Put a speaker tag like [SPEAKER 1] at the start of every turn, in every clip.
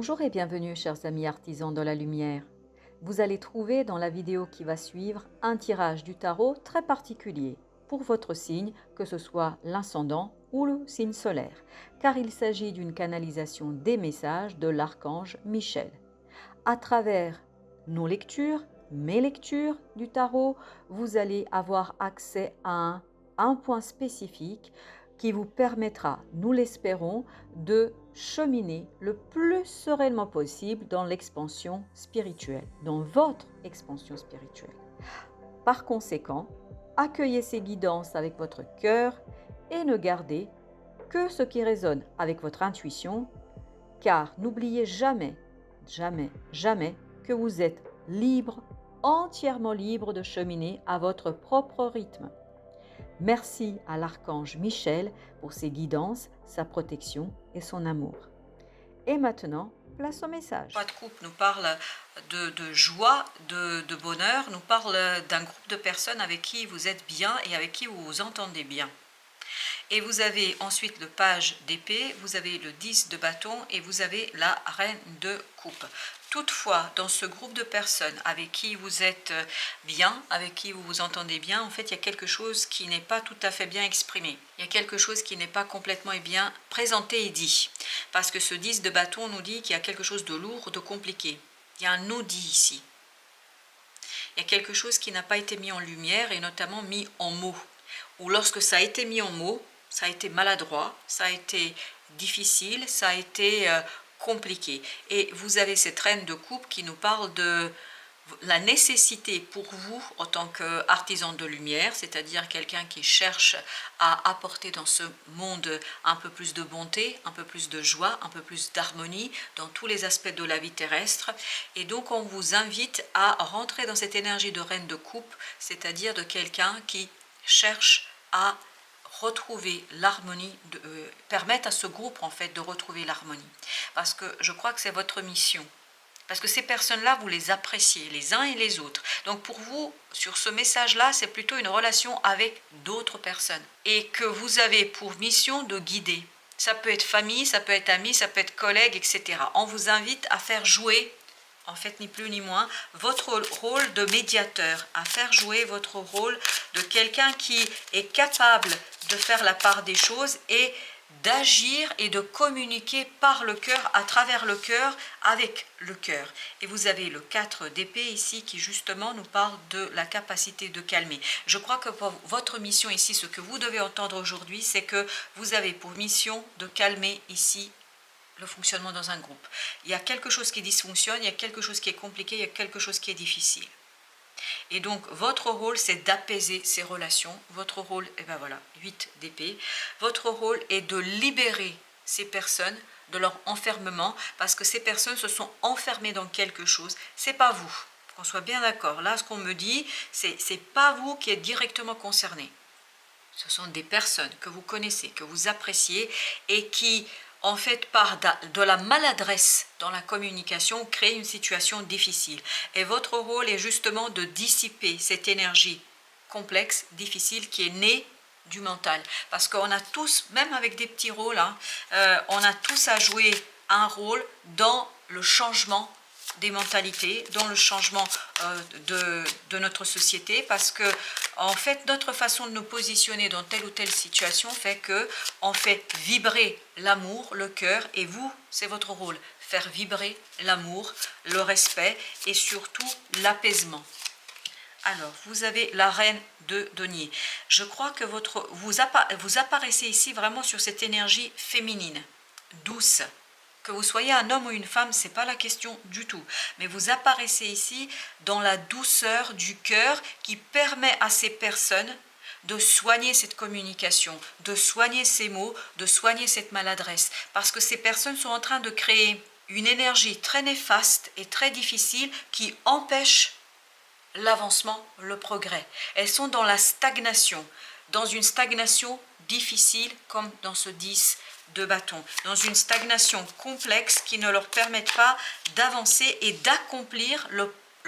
[SPEAKER 1] Bonjour et bienvenue chers amis artisans de la lumière. Vous allez trouver dans la vidéo qui va suivre un tirage du tarot très particulier pour votre signe, que ce soit l'ascendant ou le signe solaire, car il s'agit d'une canalisation des messages de l'archange Michel. À travers nos lectures, mes lectures du tarot, vous allez avoir accès à un point spécifique qui vous permettra, nous l'espérons, de cheminer le plus sereinement possible dans l'expansion spirituelle, dans votre expansion spirituelle. Par conséquent, accueillez ces guidances avec votre cœur et ne gardez que ce qui résonne avec votre intuition, car n'oubliez jamais, jamais, jamais que vous êtes libre, entièrement libre de cheminer à votre propre rythme. Merci à l'archange Michel pour ses guidances, sa protection et son amour. Et maintenant, place au message.
[SPEAKER 2] Pas de couple nous parle de joie, de bonheur, nous parle d'un groupe de personnes avec qui vous êtes bien et avec qui vous vous entendez bien. Et vous avez ensuite le page d'épée, vous avez le 10 de bâton et vous avez la reine de coupe. Toutefois, dans ce groupe de personnes avec qui vous êtes bien, avec qui vous vous entendez bien, en fait, il y a quelque chose qui n'est pas tout à fait bien exprimé. Il y a quelque chose qui n'est pas complètement et bien présenté et dit. Parce que ce 10 de bâton nous dit qu'il y a quelque chose de lourd, de compliqué. Il y a un no-dit ici. Il y a quelque chose qui n'a pas été mis en lumière et notamment mis en mots. Ou lorsque ça a été mis en mots, ça a été maladroit, ça a été difficile, ça a été compliqué. Et vous avez cette reine de coupe qui nous parle de la nécessité pour vous en tant qu'artisan de lumière, c'est-à-dire quelqu'un qui cherche à apporter dans ce monde un peu plus de bonté, un peu plus de joie, un peu plus d'harmonie dans tous les aspects de la vie terrestre. Et donc on vous invite à rentrer dans cette énergie de reine de coupe, c'est-à-dire de quelqu'un qui cherche à retrouver l'harmonie, permettre à ce groupe en fait de retrouver l'harmonie. Parce que je crois que c'est votre mission. Parce que ces personnes-là, vous les appréciez, les uns et les autres. Donc pour vous, sur ce message-là, c'est plutôt une relation avec d'autres personnes. Et que vous avez pour mission de guider. Ça peut être famille, ça peut être amis, ça peut être collègues, etc. On vous invite à faire jouer, en fait ni plus ni moins, votre rôle de médiateur, à faire jouer votre rôle de quelqu'un qui est capable de faire la part des choses et d'agir et de communiquer par le cœur, à travers le cœur, avec le cœur. Et vous avez le 4 d'épée ici qui justement nous parle de la capacité de calmer. Je crois que pour votre mission ici, ce que vous devez entendre aujourd'hui, c'est que vous avez pour mission de calmer ici le fonctionnement dans un groupe. Il y a quelque chose qui dysfonctionne, il y a quelque chose qui est compliqué, il y a quelque chose qui est difficile. Et donc, votre rôle, c'est d'apaiser ces relations. Votre rôle, et ben voilà, 8 d'épée. Votre rôle est de libérer ces personnes de leur enfermement, parce que ces personnes se sont enfermées dans quelque chose. C'est pas vous. Qu'on soit bien d'accord. Là, ce qu'on me dit, c'est pas vous qui êtes directement concerné. Ce sont des personnes que vous connaissez, que vous appréciez et qui, en fait, par de la maladresse dans la communication, créent une situation difficile. Et votre rôle est justement de dissiper cette énergie complexe, difficile, qui est née du mental. Parce qu'on a tous, même avec des petits rôles, hein, on a tous à jouer un rôle dans le changement des mentalités, dans le changement de notre société, parce que en fait notre façon de nous positionner dans telle ou telle situation fait que on fait vibrer l'amour, le cœur, et vous, c'est votre rôle, faire vibrer l'amour, le respect et surtout l'apaisement. Alors, vous avez la reine de denier. Je crois que vous apparaissez ici vraiment sur cette énergie féminine, douce. Que vous soyez un homme ou une femme, ce n'est pas la question du tout. Mais vous apparaissez ici dans la douceur du cœur qui permet à ces personnes de soigner cette communication, de soigner ces mots, de soigner cette maladresse. Parce que ces personnes sont en train de créer une énergie très néfaste et très difficile qui empêche l'avancement, le progrès. Elles sont dans la stagnation, dans une stagnation difficile comme dans ce 10 de bâton, dans une stagnation complexe qui ne leur permettent pas d'avancer et d'accomplir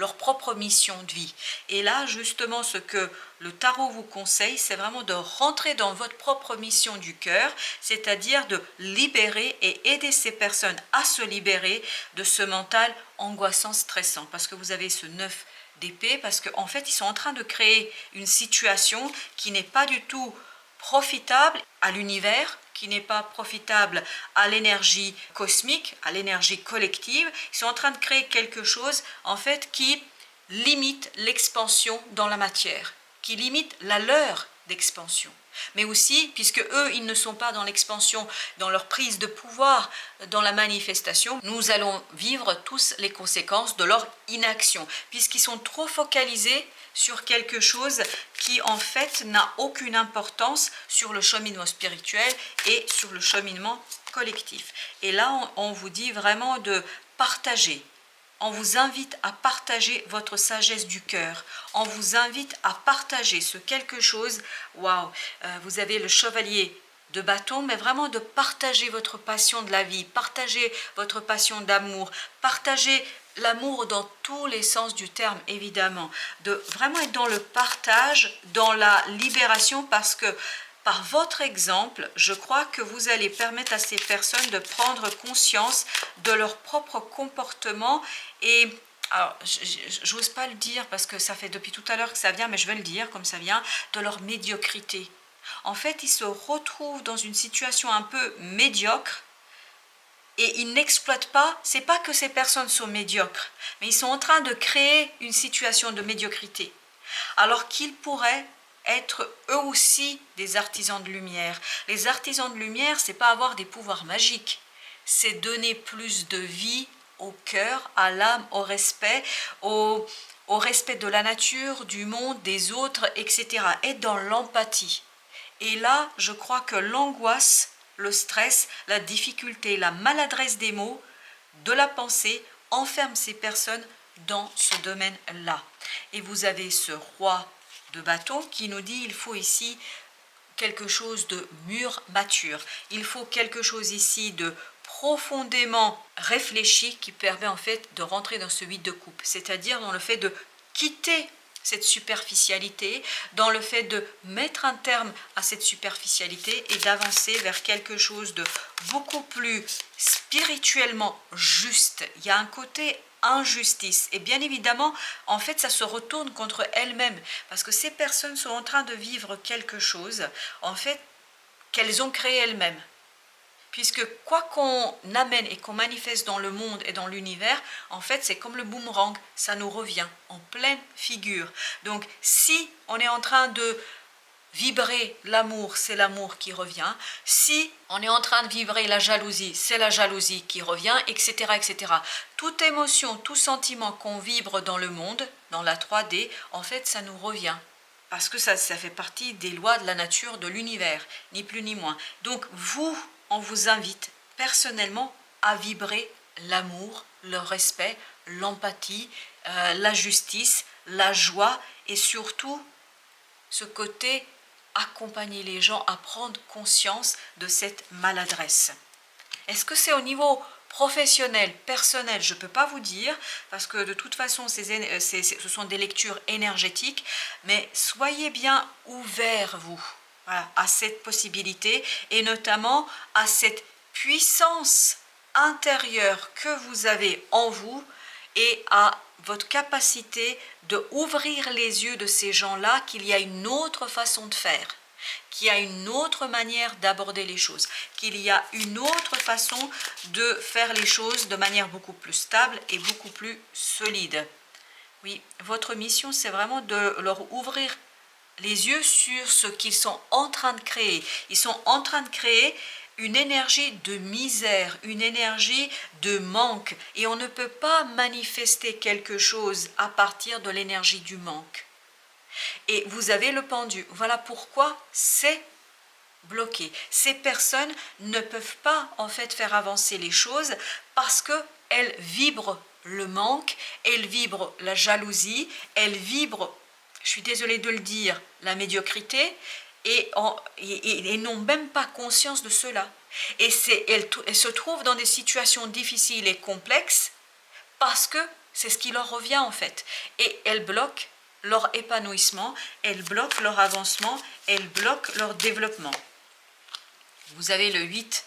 [SPEAKER 2] leur propre mission de vie. Et là, justement, ce que le tarot vous conseille, c'est vraiment de rentrer dans votre propre mission du cœur, c'est-à-dire de libérer et aider ces personnes à se libérer de ce mental angoissant, stressant. Parce que vous avez ce 9 d'épée, parce qu'en fait, ils sont en train de créer une situation qui n'est pas du tout profitable à l'univers, qui n'est pas profitable à l'énergie cosmique, à l'énergie collective. Ils sont en train de créer quelque chose, en fait, qui limite l'expansion dans la matière, qui limite la leur d'expansion. Mais aussi, puisque eux, ils ne sont pas dans l'expansion, dans leur prise de pouvoir, dans la manifestation, nous allons vivre tous les conséquences de leur inaction, puisqu'ils sont trop focalisés sur quelque chose qui en fait n'a aucune importance sur le cheminement spirituel et sur le cheminement collectif. Et là, on vous dit vraiment de partager. On vous invite à partager votre sagesse du cœur. On vous invite à partager ce quelque chose. Waouh, vous avez le chevalier de bâton, mais vraiment de partager votre passion de la vie, partager votre passion d'amour, partager l'amour dans tous les sens du terme, évidemment. De vraiment être dans le partage, dans la libération, parce que par votre exemple, je crois que vous allez permettre à ces personnes de prendre conscience de leur propre comportement et, alors, j'ose pas le dire parce que ça fait depuis tout à l'heure que ça vient, mais je vais le dire comme ça vient, de leur médiocrité. En fait, ils se retrouvent dans une situation un peu médiocre et ils n'exploitent pas, c'est pas que ces personnes sont médiocres, mais ils sont en train de créer une situation de médiocrité, alors qu'ils pourraient être eux aussi des artisans de lumière. Les artisans de lumière, c'est pas avoir des pouvoirs magiques, c'est donner plus de vie au cœur, à l'âme, au respect, au respect de la nature, du monde, des autres, etc. Être dans l'empathie. Et là, je crois que l'angoisse, le stress, la difficulté, la maladresse des mots, de la pensée, enferment ces personnes dans ce domaine-là. Et vous avez ce roi de bâton qui nous dit il faut ici quelque chose de mûr, mature. Il faut quelque chose ici de profondément réfléchi qui permet en fait de rentrer dans ce 8 de coupe, c'est-à-dire dans le fait de quitter cette superficialité, dans le fait de mettre un terme à cette superficialité et d'avancer vers quelque chose de beaucoup plus spirituellement juste. Il y a un côté injustice et bien évidemment en fait ça se retourne contre elles-mêmes parce que ces personnes sont en train de vivre quelque chose en fait qu'elles ont créé elles-mêmes, puisque quoi qu'on amène et qu'on manifeste dans le monde et dans l'univers, en fait c'est comme le boomerang, ça nous revient en pleine figure. Donc si on est en train de vibrer l'amour, c'est l'amour qui revient. Si on est en train de vibrer la jalousie, c'est la jalousie qui revient, etc., etc. Toute émotion, tout sentiment qu'on vibre dans le monde, dans la 3D, en fait, ça nous revient. Parce que ça fait partie des lois de la nature, de l'univers, ni plus ni moins. Donc vous, on vous invite personnellement à vibrer l'amour, le respect, l'empathie, la justice, la joie et surtout ce côté accompagner les gens à prendre conscience de cette maladresse. Est-ce que c'est au niveau professionnel, personnel? Je ne peux pas vous dire, parce que de toute façon, ce sont des lectures énergétiques, mais soyez bien ouverts, vous, voilà, à cette possibilité, et notamment à cette puissance intérieure que vous avez en vous, et à votre capacité de ouvrir les yeux de ces gens-là qu'il y a une autre façon de faire, qu'il y a une autre manière d'aborder les choses, qu'il y a une autre façon de faire les choses de manière beaucoup plus stable et beaucoup plus solide. Oui, votre mission, c'est vraiment de leur ouvrir les yeux sur ce qu'ils sont en train de créer. Ils sont en train de créer une énergie de misère, une énergie de manque. Et on ne peut pas manifester quelque chose à partir de l'énergie du manque. Et vous avez le pendu. Voilà pourquoi c'est bloqué. Ces personnes ne peuvent pas en fait faire avancer les choses parce qu'elles vibrent le manque, elles vibrent la jalousie, elles vibrent, je suis désolée de le dire, la médiocrité, et n'ont même pas conscience de cela. Et elles se trouvent dans des situations difficiles et complexes parce que C'est ce qui leur revient en fait. Et elles bloquent leur épanouissement, elles bloquent leur avancement, elles bloquent leur développement. Vous avez le 8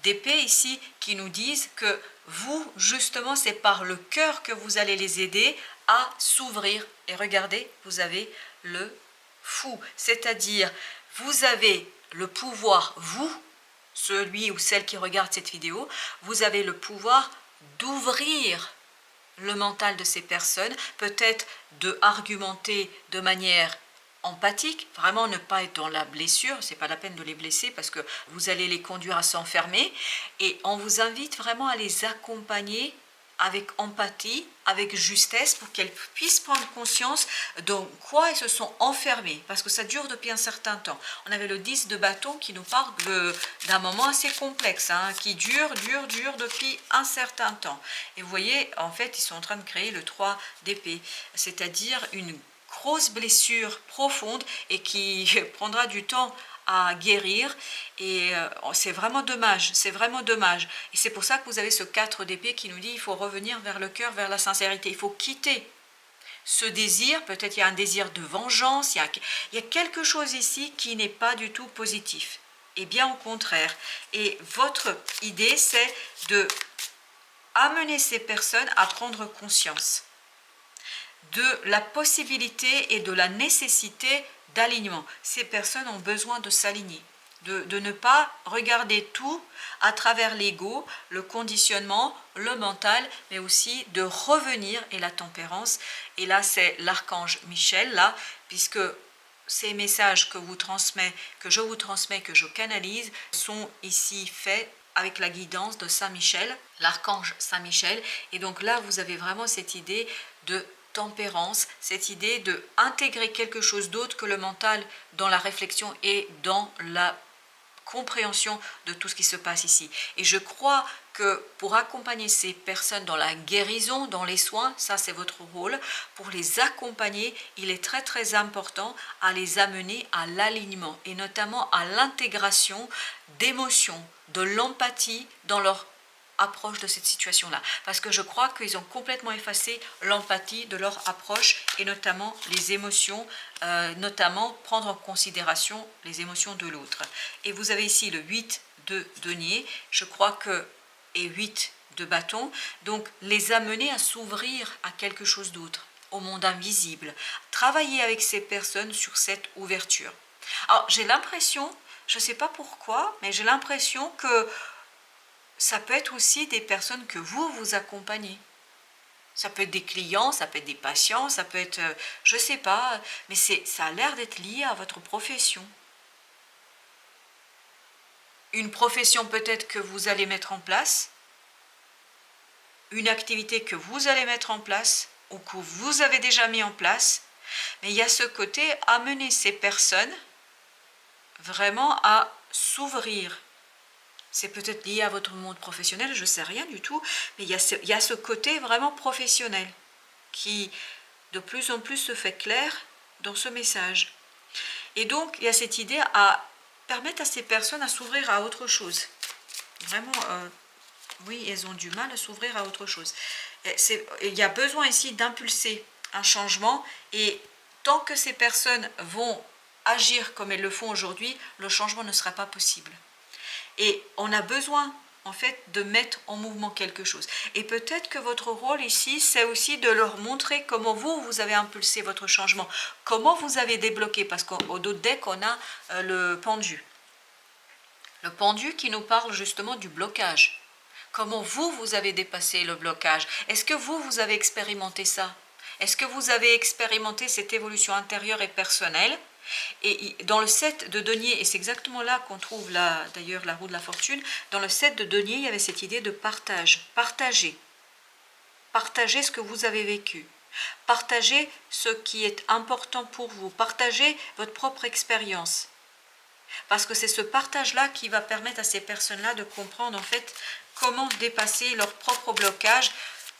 [SPEAKER 2] d'épée ici qui nous disent que vous, justement, c'est par le cœur que vous allez les aider à s'ouvrir. Et regardez, vous avez le fou, c'est-à-dire vous avez le pouvoir, vous, celui ou celle qui regarde cette vidéo, vous avez le pouvoir d'ouvrir le mental de ces personnes, peut-être de argumenter de manière empathique, vraiment ne pas être dans la blessure, c'est pas la peine de les blesser parce que vous allez les conduire à s'enfermer, et on vous invite vraiment à les accompagner avec empathie, avec justesse, pour qu'elles puissent prendre conscience de quoi elles se sont enfermées, parce que ça dure depuis un certain temps. On avait le 10 de bâton qui nous parle d'un moment assez complexe, hein, qui dure depuis un certain temps. Et vous voyez, en fait, ils sont en train de créer le 3 d'épée, c'est-à-dire une grosse blessure profonde et qui prendra du temps à guérir, et c'est vraiment dommage, c'est vraiment dommage. Et c'est pour ça que vous avez ce 4 d'épée qui nous dit il faut revenir vers le cœur, vers la sincérité, il faut quitter ce désir, peut-être il y a un désir de vengeance, il y a quelque chose ici qui n'est pas du tout positif, et bien au contraire. Et votre idée, c'est de amener ces personnes à prendre conscience de la possibilité et de la nécessité d'alignement. Ces personnes ont besoin de s'aligner, de ne pas regarder tout à travers l'ego, le conditionnement, le mental, mais aussi de revenir, et la tempérance. Et là, c'est l'archange Michel, là, puisque ces messages que je vous transmets, que je canalise, sont ici faits avec la guidance de Saint Michel, l'archange Saint Michel. Et donc là, vous avez vraiment cette idée de tempérance, cette idée de intégrer quelque chose d'autre que le mental dans la réflexion et dans la compréhension de tout ce qui se passe ici. Et je crois que pour accompagner ces personnes dans la guérison, dans les soins, ça c'est votre rôle, pour les accompagner, il est très très important à les amener à l'alignement et notamment à l'intégration d'émotions, de l'empathie dans leur approche de cette situation-là. Parce que je crois qu'ils ont complètement effacé l'empathie de leur approche, et notamment les émotions, notamment prendre en considération les émotions de l'autre. Et vous avez ici le 8 de denier, je crois que, et 8 de bâton, donc les amener à s'ouvrir à quelque chose d'autre, au monde invisible. Travailler avec ces personnes sur cette ouverture. Alors j'ai l'impression, je ne sais pas pourquoi, mais j'ai l'impression que ça peut être aussi des personnes que vous accompagnez. Ça peut être des clients, ça peut être des patients, ça peut être, je ne sais pas, mais ça a l'air d'être lié à votre profession. Une profession peut-être que vous allez mettre en place, une activité que vous allez mettre en place, ou que vous avez déjà mis en place, mais il y a ce côté, amener ces personnes vraiment à s'ouvrir. C'est peut-être lié à votre monde professionnel, je ne sais rien du tout, mais il y a ce côté vraiment professionnel qui de plus en plus se fait clair dans ce message. Et donc, il y a cette idée à permettre à ces personnes à s'ouvrir à autre chose. Vraiment, oui, elles ont du mal à s'ouvrir à autre chose. Il y a besoin ici d'impulser un changement, et tant que ces personnes vont agir comme elles le font aujourd'hui, le changement ne sera pas possible. Et on a besoin, en fait, de mettre en mouvement quelque chose. Et peut-être que votre rôle ici, c'est aussi de leur montrer comment vous avez impulsé votre changement, comment vous avez débloqué, parce qu'au dos de deck, on a le pendu. Le pendu qui nous parle justement du blocage. Comment vous avez dépassé le blocage? Est-ce que vous avez expérimenté ça? Est-ce que vous avez expérimenté cette évolution intérieure et personnelle? Et dans le 7 de denier, et c'est exactement là qu'on trouve d'ailleurs la roue de la fortune, dans le 7 de denier, il y avait cette idée de partage. Partagez ce que vous avez vécu. Partagez ce qui est important pour vous. Partagez votre propre expérience. Parce que c'est ce partage-là qui va permettre à ces personnes-là de comprendre en fait comment dépasser leur propre blocage.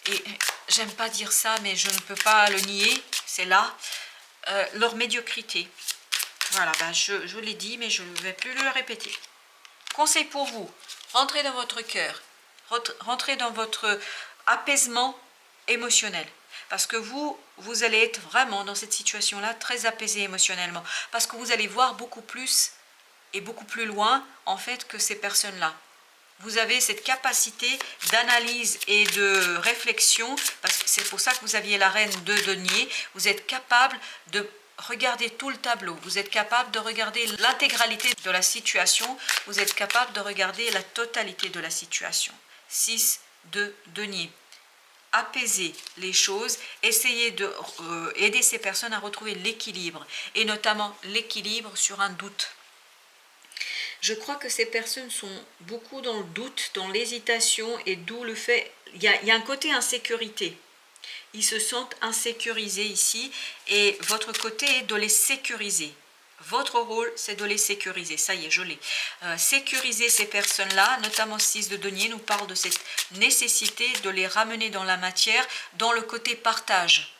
[SPEAKER 2] Et j'aime pas dire ça, mais je ne peux pas le nier, c'est là, leur médiocrité. Voilà, je l'ai dit, mais je ne vais plus le répéter. Conseil pour vous, rentrez dans votre cœur, rentrez dans votre apaisement émotionnel. Parce que vous allez être vraiment dans cette situation-là très apaisé émotionnellement. Parce que vous allez voir beaucoup plus et beaucoup plus loin en fait que ces personnes-là. Vous avez cette capacité d'analyse et de réflexion, parce que c'est pour ça que vous aviez la reine de denier. Vous êtes capable de regarder tout le tableau, vous êtes capable de regarder l'intégralité de la situation, vous êtes capable de regarder la totalité de la situation. 6 de denier. Apaiser les choses, essayer de aider ces personnes à retrouver l'équilibre, et notamment l'équilibre sur un doute. Je crois que ces personnes sont beaucoup dans le doute, dans l'hésitation, et d'où le fait, il y a un côté insécurité. Ils se sentent insécurisés ici, et votre côté est de les sécuriser. Votre rôle, c'est de les sécuriser. Ça y est, je l'ai. Sécuriser ces personnes-là, notamment 6 de denier, nous parle de cette nécessité de les ramener dans la matière, dans le côté partage.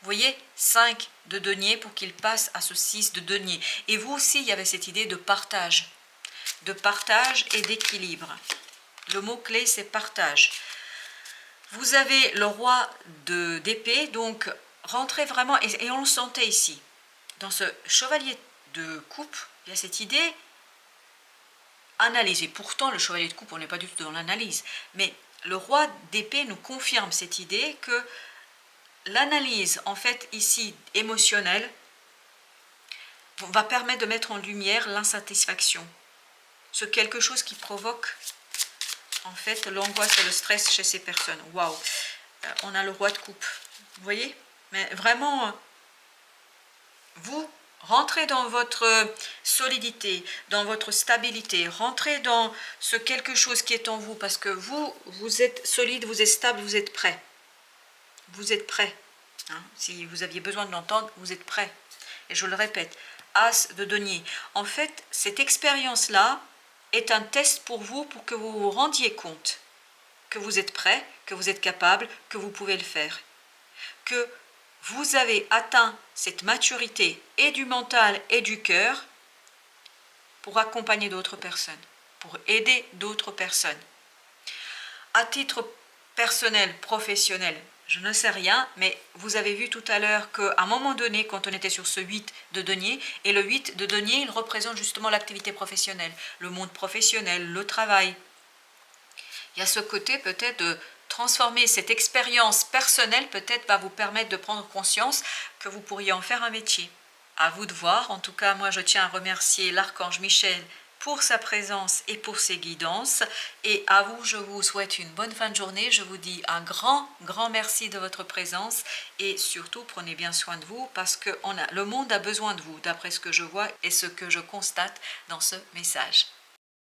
[SPEAKER 2] Vous voyez, 5 de denier pour qu'ils passent à ce 6 de denier. Et vous aussi, il y avait cette idée de partage et d'équilibre. Le mot-clé, c'est partage. Vous avez le roi d'épée, donc rentrez vraiment, et on le sentait ici. Dans ce chevalier de coupe, il y a cette idée, analyser. Pourtant, le chevalier de coupe, on n'est pas du tout dans l'analyse. Mais le roi d'épée nous confirme cette idée que l'analyse, en fait, ici, émotionnelle, va permettre de mettre en lumière l'insatisfaction. Ce quelque chose qui provoque en fait l'angoisse et le stress chez ces personnes. Waouh, on a le roi de coupe, vous voyez. Mais vraiment, vous rentrez dans votre solidité, dans votre stabilité, rentrez dans ce quelque chose qui est en vous, parce que vous êtes solide, vous êtes stable, vous êtes prêt. Vous êtes prêt. Hein, si vous aviez besoin de l'entendre, vous êtes prêt. Et je le répète, As de denier. En fait, cette expérience-là est un test pour vous, pour que vous vous rendiez compte que vous êtes prêt, que vous êtes capable, que vous pouvez le faire. Que vous avez atteint cette maturité et du mental et du cœur pour accompagner d'autres personnes, pour aider d'autres personnes. À titre personnel, professionnel, je ne sais rien, mais vous avez vu tout à l'heure qu'à un moment donné, quand on était sur ce 8 de denier, et le 8 de denier, il représente justement l'activité professionnelle, le monde professionnel, le travail. Il y a ce côté peut-être de transformer cette expérience personnelle, peut-être va vous permettre de prendre conscience que vous pourriez en faire un métier. À vous de voir. En tout cas, moi je tiens à remercier l'archange Michel pour sa présence et pour ses guidances. Et à vous, je vous souhaite une bonne fin de journée. Je vous dis un grand merci de votre présence. Et surtout, prenez bien soin de vous, parce que le monde a besoin de vous, d'après ce que je vois et ce que je constate dans ce message.